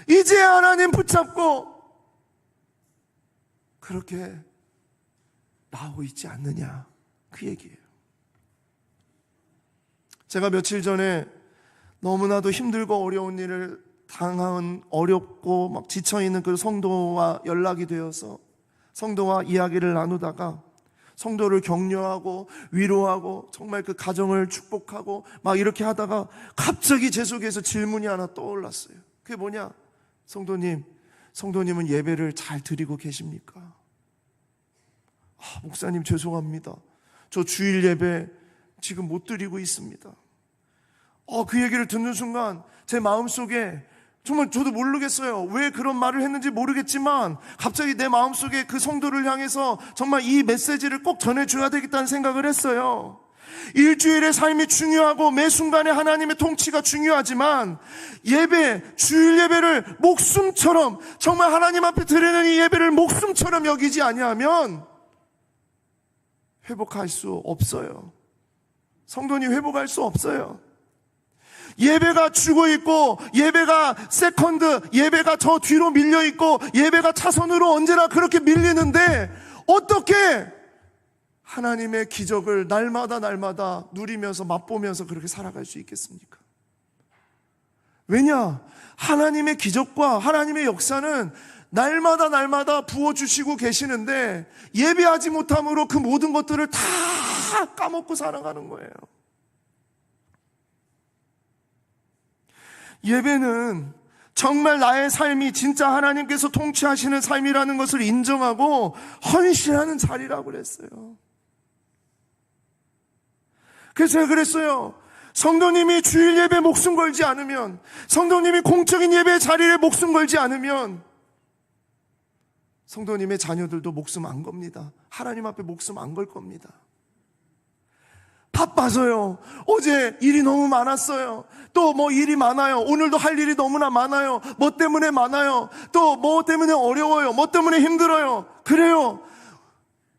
이제야 하나님 붙잡고 그렇게 나오고 있지 않느냐, 그 얘기예요. 제가 며칠 전에 너무나도 힘들고 어려운 일을 당한, 어렵고 막 지쳐있는 그 성도와 연락이 되어서 성도와 이야기를 나누다가 성도를 격려하고 위로하고 정말 그 가정을 축복하고 막 이렇게 하다가 갑자기 제 속에서 질문이 하나 떠올랐어요. 그게 뭐냐? 성도님은 예배를 잘 드리고 계십니까? 목사님 죄송합니다. 저 주일 예배 지금 못 드리고 있습니다. 그 얘기를 듣는 순간 제 마음속에 정말 저도 모르겠어요. 왜 그런 말을 했는지 모르겠지만 갑자기 내 마음속에 그 성도를 향해서 정말 이 메시지를 꼭 전해줘야 되겠다는 생각을 했어요. 일주일의 삶이 중요하고 매 순간에 하나님의 통치가 중요하지만 주일 예배를 목숨처럼, 정말 하나님 앞에 드리는 이 예배를 목숨처럼 여기지 아니하면 회복할 수 없어요. 성도님 회복할 수 없어요. 예배가 죽어있고 예배가 세컨드, 예배가 저 뒤로 밀려있고 예배가 차선으로 언제나 그렇게 밀리는데 어떻게 하나님의 기적을 날마다 누리면서 맛보면서 그렇게 살아갈 수 있겠습니까? 왜냐? 하나님의 기적과 하나님의 역사는 날마다 부어주시고 계시는데 예배하지 못함으로 그 모든 것들을 다 까먹고 살아가는 거예요. 예배는 정말 나의 삶이 진짜 하나님께서 통치하시는 삶이라는 것을 인정하고 헌신하는 자리라고 그랬어요. 그래서 제가 그랬어요. 성도님이 주일 예배에 목숨 걸지 않으면, 성도님이 공적인 예배의 자리에 목숨 걸지 않으면 성도님의 자녀들도 목숨 안 겁니다. 하나님 앞에 목숨 안 걸 겁니다. 바빠서요. 어제 일이 너무 많았어요. 또 뭐 일이 많아요. 오늘도 할 일이 너무나 많아요. 뭐 때문에 많아요. 또 뭐 때문에 어려워요. 뭐 때문에 힘들어요. 그래요.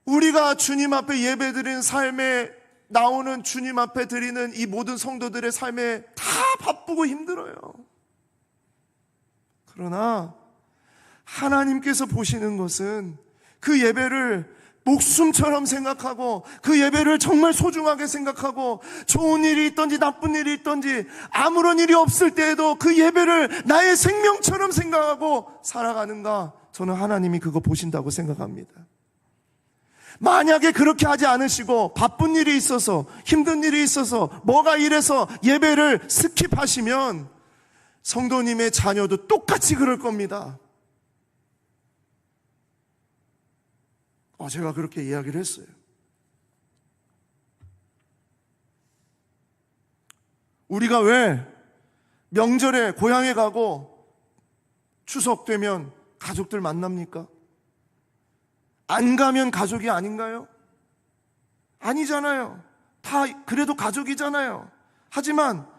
우리가 주님 앞에 예배드리는 삶에 나오는, 주님 앞에 드리는 이 모든 성도들의 삶에 다 바쁘고 힘들어요. 그러나 하나님께서 보시는 것은 그 예배를 목숨처럼 생각하고 그 예배를 정말 소중하게 생각하고 좋은 일이 있든지 나쁜 일이 있든지 아무런 일이 없을 때에도 그 예배를 나의 생명처럼 생각하고 살아가는가, 저는 하나님이 그거 보신다고 생각합니다. 만약에 그렇게 하지 않으시고 바쁜 일이 있어서, 힘든 일이 있어서, 뭐가 이래서 예배를 스킵하시면 성도님의 자녀도 똑같이 그럴 겁니다. 제가 그렇게 이야기를 했어요. 우리가 왜 명절에 고향에 가고 추석 되면 가족들 만납니까? 안 가면 가족이 아닌가요? 아니잖아요. 다 그래도 가족이잖아요. 하지만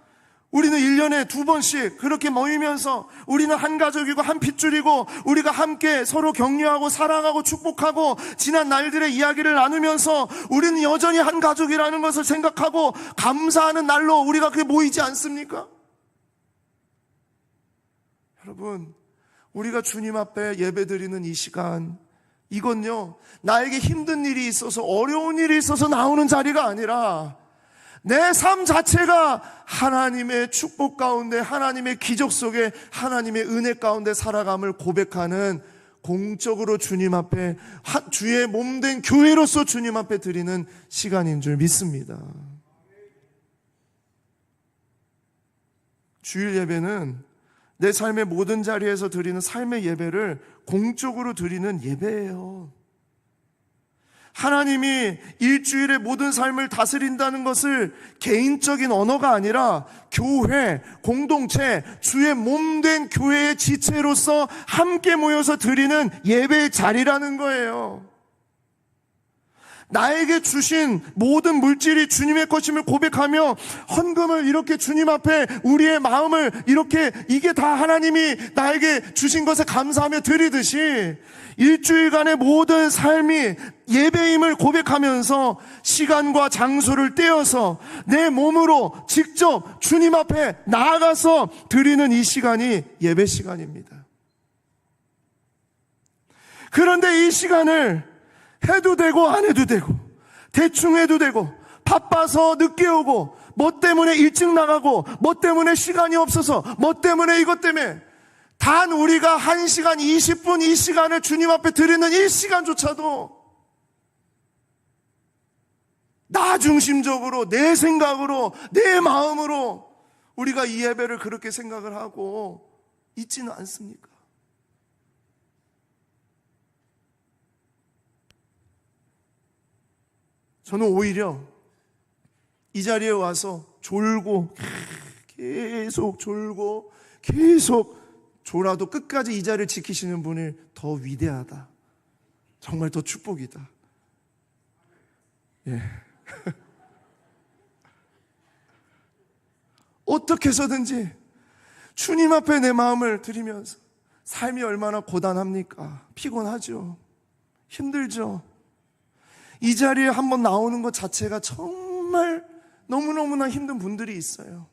우리는 1년에 2번씩 그렇게 모이면서 우리는 한 가족이고 한 핏줄이고 우리가 함께 서로 격려하고 사랑하고 축복하고 지난 날들의 이야기를 나누면서 우리는 여전히 한 가족이라는 것을 생각하고 감사하는 날로 우리가 그게 모이지 않습니까? 여러분, 우리가 주님 앞에 예배드리는 이 시간, 이건요, 나에게 힘든 일이 있어서, 어려운 일이 있어서 나오는 자리가 아니라 내 삶 자체가 하나님의 축복 가운데, 하나님의 기적 속에, 하나님의 은혜 가운데 살아감을 고백하는, 공적으로 주님 앞에, 주의 몸된 교회로서 주님 앞에 드리는 시간인 줄 믿습니다. 주일 예배는 내 삶의 모든 자리에서 드리는 삶의 예배를 공적으로 드리는 예배예요. 하나님이 일주일의 모든 삶을 다스린다는 것을 개인적인 언어가 아니라 교회, 공동체, 주의 몸된 교회의 지체로서 함께 모여서 드리는 예배의 자리라는 거예요. 나에게 주신 모든 물질이 주님의 것임을 고백하며 헌금을 이렇게 주님 앞에 우리의 마음을 이렇게 이게 다 하나님이 나에게 주신 것에 감사하며 드리듯이 일주일간의 모든 삶이 예배임을 고백하면서 시간과 장소를 떼어서 내 몸으로 직접 주님 앞에 나아가서 드리는 이 시간이 예배 시간입니다. 그런데 이 시간을 해도 되고 안 해도 되고 대충 해도 되고 바빠서 늦게 오고 뭐 때문에 일찍 나가고 뭐 때문에 시간이 없어서 뭐 때문에 이것 때문에 단 우리가 1시간 20분 이 시간을 주님 앞에 드리는 이 시간조차도 나 중심적으로 내 생각으로 내 마음으로 우리가 이 예배를 그렇게 생각을 하고 있지는 않습니까? 저는 오히려 이 자리에 와서 졸고 계속 졸고 계속 졸아도 끝까지 이 자리를 지키시는 분이 더 위대하다. 정말 더 축복이다. 예. 어떻게 해서든지 주님 앞에 내 마음을 드리면서 삶이 얼마나 고단합니까? 피곤하죠. 힘들죠. 이 자리에 한번 나오는 것 자체가 정말 너무너무나 힘든 분들이 있어요.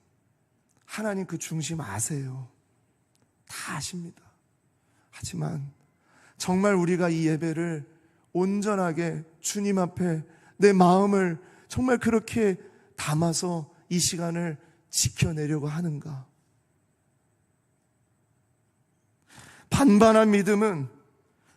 하나님 그 중심 아세요. 다 아십니다. 하지만 정말 우리가 이 예배를 온전하게 주님 앞에 내 마음을 정말 그렇게 담아서 이 시간을 지켜내려고 하는가? 반반한 믿음은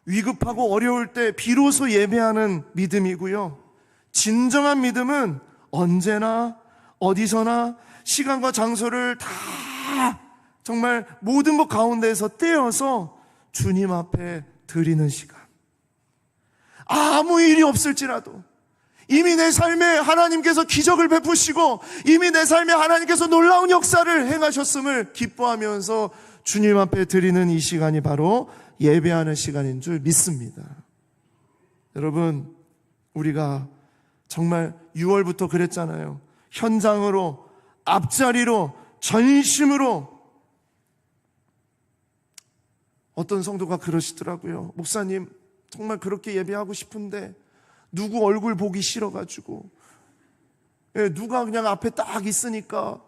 위급하고 어려울 때 비로소 예배하는 믿음이고요. 진정한 믿음은 언제나 어디서나 시간과 장소를 다 정말 모든 것 가운데에서 떼어서 주님 앞에 드리는 시간. 아무 일이 없을지라도 이미 내 삶에 하나님께서 기적을 베푸시고 이미 내 삶에 하나님께서 놀라운 역사를 행하셨음을 기뻐하면서 주님 앞에 드리는 이 시간이 바로 예배하는 시간인 줄 믿습니다. 여러분, 우리가 정말 6월부터 그랬잖아요. 현장으로, 앞자리로, 전심으로. 어떤 성도가 그러시더라고요. 목사님, 정말 그렇게 예배하고 싶은데 누구 얼굴 보기 싫어가지고, 누가 그냥 앞에 딱 있으니까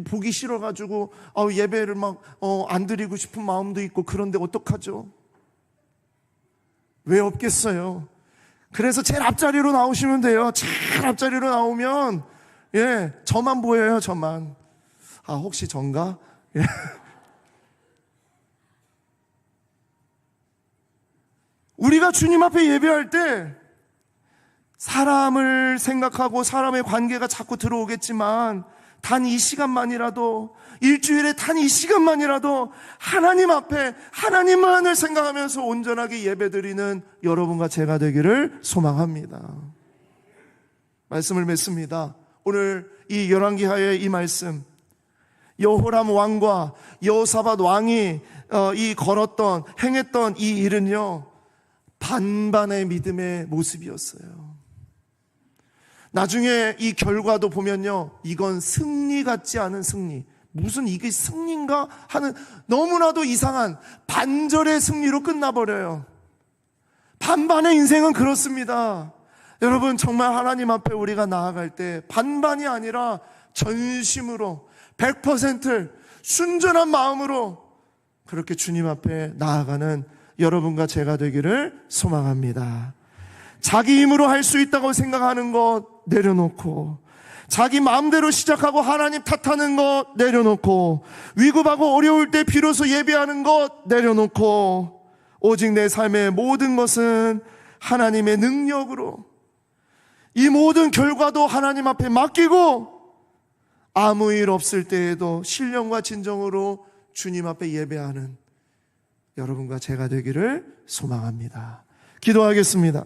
보기 싫어가지고 예배를 막 안 드리고 싶은 마음도 있고, 그런데 어떡하죠? 왜 없겠어요? 그래서 제일 앞자리로 나오시면 돼요. 제일 앞자리로 나오면 저만 보여요. 저만. 혹시 전가? 우리가 주님 앞에 예배할 때 사람을 생각하고 사람의 관계가 자꾸 들어오겠지만 단 이 시간만이라도, 일주일에 단 이 시간만이라도 하나님 앞에 하나님만을 생각하면서 온전하게 예배드리는 여러분과 제가 되기를 소망합니다. 말씀을 맺습니다. 오늘 이 열왕기하의 이 말씀, 여호람 왕과 여호사밧 왕이 행했던 이 일은요, 반반의 믿음의 모습이었어요. 나중에 이 결과도 보면요, 이건 승리 같지 않은 승리, 무슨 이게 승리인가 하는 너무나도 이상한 반절의 승리로 끝나버려요. 반반의 인생은 그렇습니다. 여러분, 정말 하나님 앞에 우리가 나아갈 때 반반이 아니라 전심으로 100% 순전한 마음으로 그렇게 주님 앞에 나아가는 여러분과 제가 되기를 소망합니다. 자기 힘으로 할 수 있다고 생각하는 것 내려놓고, 자기 마음대로 시작하고 하나님 탓하는 것 내려놓고, 위급하고 어려울 때 비로소 예배하는 것 내려놓고, 오직 내 삶의 모든 것은 하나님의 능력으로, 이 모든 결과도 하나님 앞에 맡기고, 아무 일 없을 때에도 신령과 진정으로 주님 앞에 예배하는 여러분과 제가 되기를 소망합니다. 기도하겠습니다.